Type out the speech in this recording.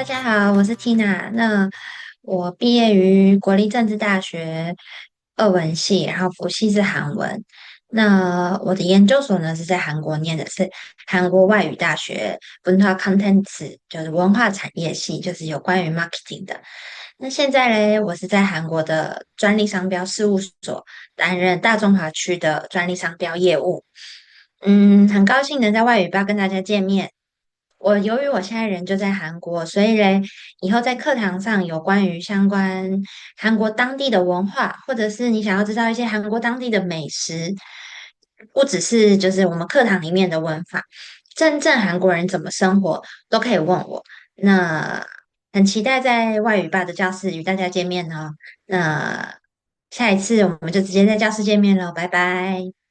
大家好，我是 Tina。我毕业于国立政治大学俄文系，然后辅系是韩文。那我的研究所呢是在韩国念的是韩国外语大学文化 content，就是文化产业系，就是有关于 marketing 的。那现在嘞，我是在韩国的专利商标事务所担任大中华区的专利商标业务。很高兴能在外语吧跟大家见面。由于我现在人就在韩国，所以嘞，以后在课堂上有关于相关韩国当地的文化，或者是你想要知道一些韩国当地的美食，不只是就是我们课堂里面的文法，真正韩国人怎么生活都可以问我。那很期待在外语吧的教室与大家见面哦。那下一次我们就直接在教室见面喽，拜拜。